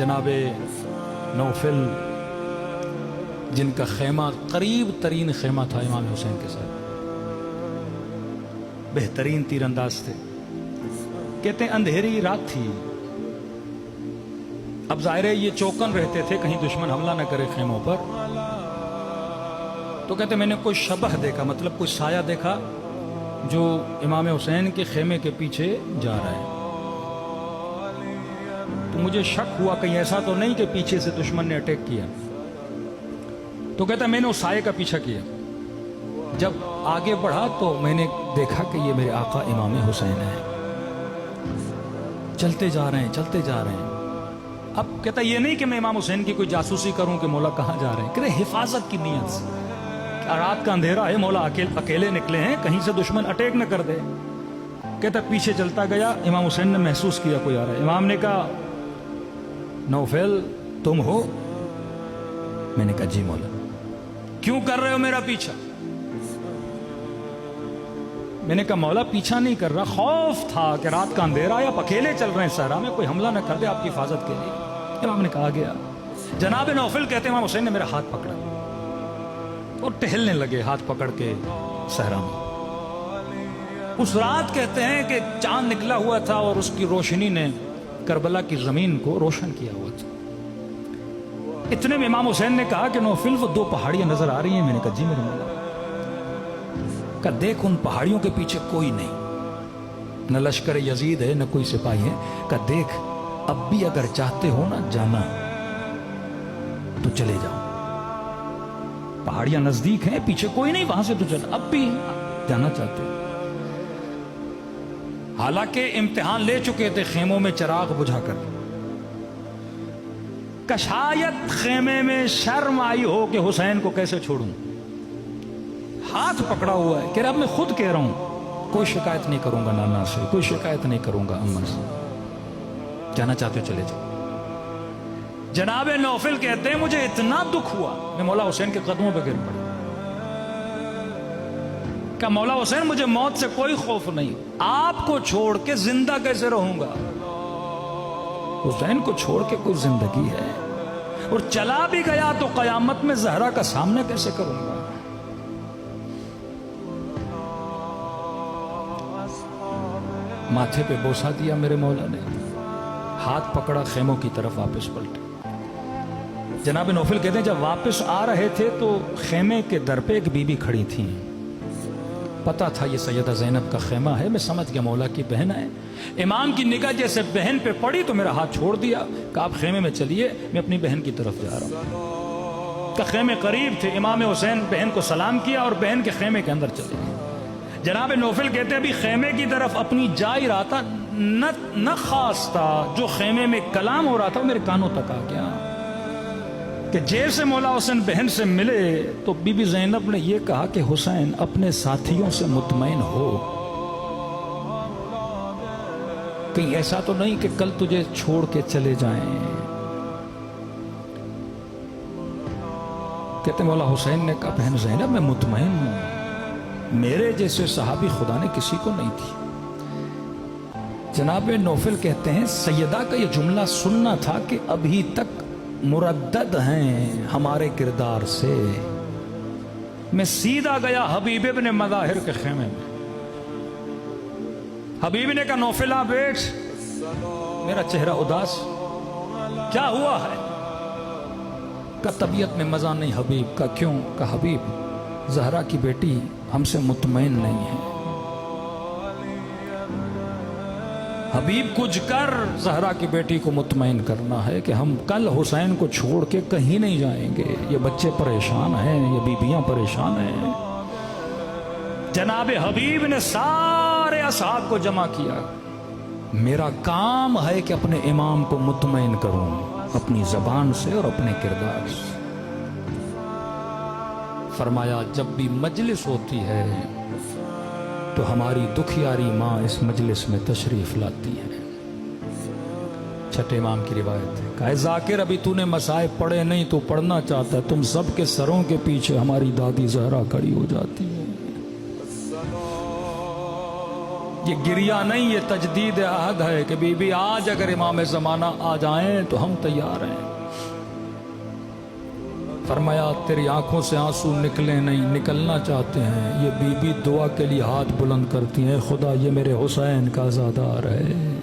जनाब नौफल जिनका खेमा करीब तरीन खेमा था इमाम हुसैन के साथ, बेहतरीन तीरंदाज थे। कहते हैं अंधेरी रात थी, अब जाहिर है ये चौकन रहते थे कहीं दुश्मन हमला न करे खेमों पर। तो कहते मैंने कोई शबह देखा, मतलब कोई साया देखा जो इमाम हुसैन के खेमे के पीछे जा रहा है। तो मुझे शक हुआ कहीं ऐसा तो नहीं कि पीछे से दुश्मन ने अटैक किया। तो कहता मैंने उस साये का पीछा किया, जब आगे बढ़ा तो मैंने देखा कि ये मेरे आका इमाम हुसैन है, चलते जा रहे हैं चलते जा रहे हैं। अब कहता ये नहीं कि मैं इमाम हुसैन की कोई जासूसी करूं कि मौला कहाँ जा रहे हैं, कहते हिफाजत की नीयत से, रात का अंधेरा है, मौला अकेले निकले हैं, कहीं से दुश्मन अटैक न कर दे। कहता पीछे चलता गया, इमाम हुसैन ने महसूस किया कोई आ रहा है। इमाम ने कहा नौफल तुम हो? मैंने कहा जी मौला। क्यों कर रहे हो मेरा पीछा? मैंने कहा मौला पीछा नहीं कर रहा, खौफ था कि रात का अंधेरा है, आप अकेले चल रहे हैं सहरा में, कोई हमला न कर दे आपकी हिफाजत के लिए। इमाम ने कहा गया। जनाब नौफल कहते हैं इमाम हुसैन ने मेरा हाथ पकड़ा और टहलने लगे हाथ पकड़ के सहरा में। उस रात कहते हैं कि चांद निकला हुआ था और उसकी रोशनी ने करबला की जमीन को रोशन किया हुआ था। इतने में इमाम हुसैन ने कहा कि नौफल वो दो पहाड़ियां नजर आ रही हैं। मैंने कहा जी मेरे मौला। कहा देख उन पहाड़ियों के पीछे कोई नहीं, न लश्कर यजीद है न कोई सिपाही है। कहा देख अब भी अगर चाहते हो ना जाना तो चले जाओ, पहाड़ियां नजदीक हैं, पीछे कोई नहीं, वहां से तो चल, अब भी जाना चाहते हो। हालांकि इम्तिहान ले चुके थे खेमों में चिराग बुझाकर। शायद खेमे में शर्म आई हो कि हुसैन को कैसे छोड़ूं, हाथ पकड़ा हुआ है। कह रहा अब मैं खुद कह रहा हूं कोई शिकायत नहीं करूंगा नाना से, कोई शिकायत नहीं करूंगा अम्मा से, जाना चाहते हो चले जाओ। जनाब नौफल कहते हैं मुझे इतना दुख हुआ, मैं मौला हुसैन के कदमों पर गिर पड़ा। क्या मौला हुसैन मुझे मौत से कोई खौफ नहीं, आपको छोड़ के जिंदा कैसे रहूंगा? हुसैन को छोड़ के कोई जिंदगी है, और चला भी गया तो कयामत में जहरा का सामना कैसे करूंगा? माथे पे बोसा दिया मेरे मौला ने, हाथ पकड़ा, खेमों की तरफ वापस पलटे। जनाब नौफल कहते हैं जब वापस आ रहे थे तो खेमे के दर पे एक बीबी खड़ी थी। पता था ये सैयदा ज़ैनब का खेमा है, मैं समझ गया मौला की बहन है। इमाम की निगाह जैसे बहन पे पड़ी तो मेरा हाथ छोड़ दिया, कहा आप खेमे में चलिए, मैं अपनी बहन की तरफ जा रहा हूं। का खेमे करीब थे, इमाम हुसैन बहन को सलाम किया और बहन के खेमे के अंदर चले गए। जनाब नौफल कहते हैं अभी खेमे की तरफ अपनी जा ही रहा था, न खास था जो खेमे में कलाम हो रहा था मेरे कानों तक आ गया कि जैसे मौला हुसैन बहन से मिले तो बीबी ज़ैनब ने यह कहा कि हुसैन अपने साथियों से मुतमईन हो, कहीं ऐसा तो नहीं कि कल तुझे छोड़ के चले जाएं। कहते मौला हुसैन ने कहा बहन ज़ैनब मैं मुतमईन हूं, मेरे जैसे सहाबी खुदा ने किसी को नहीं थी। जनाब नौफल कहते हैं सैयदा का यह जुमला सुनना था कि अभी तक मुरद्दद हैं हमारे किरदार से। मैं सीधा गया हबीब इब्न मज़ाहिर के खेमे में। हबीब ने कहा नौफिला बैठ, मेरा चेहरा उदास, क्या हुआ है? का तबीयत में मजा नहीं हबीब का। क्यों? का हबीब ज़हरा की बेटी हमसे मुतमईन नहीं है। हबीब कुछ कर ज़हरा की बेटी को मुतमईन करना है कि हम कल हुसैन को छोड़ के कहीं नहीं जाएंगे, ये बच्चे परेशान हैं, ये बीबियां परेशान हैं। जनाब हबीब ने सारे असहाब को जमा किया, मेरा काम है कि अपने इमाम को मुतमईन करूं अपनी जबान से और अपने किरदार से। फरमाया जब भी मजलिस होती है तो हमारी दुखियारी माँ इस मजलिस में तशरीफ लाती है। छठे इमाम की रिवायत है, कहा जाकिर अभी तूने मसाए पढ़े नहीं तो पढ़ना चाहता, तुम सब के सरों के पीछे हमारी दादी ज़हरा खड़ी हो जाती है। یہ گریا نہیں، یہ تجدید عہد ہے کہ بی بی آج اگر امام زمانہ آ جائیں تو ہم تیار ہیں۔ فرمایا تیری آنکھوں سے آنسو نکلے نہیں، نکلنا چاہتے ہیں۔ یہ بی بی دعا کے لیے ہاتھ بلند کرتی ہیں، خدا یہ میرے حسین کا زادہ رہے۔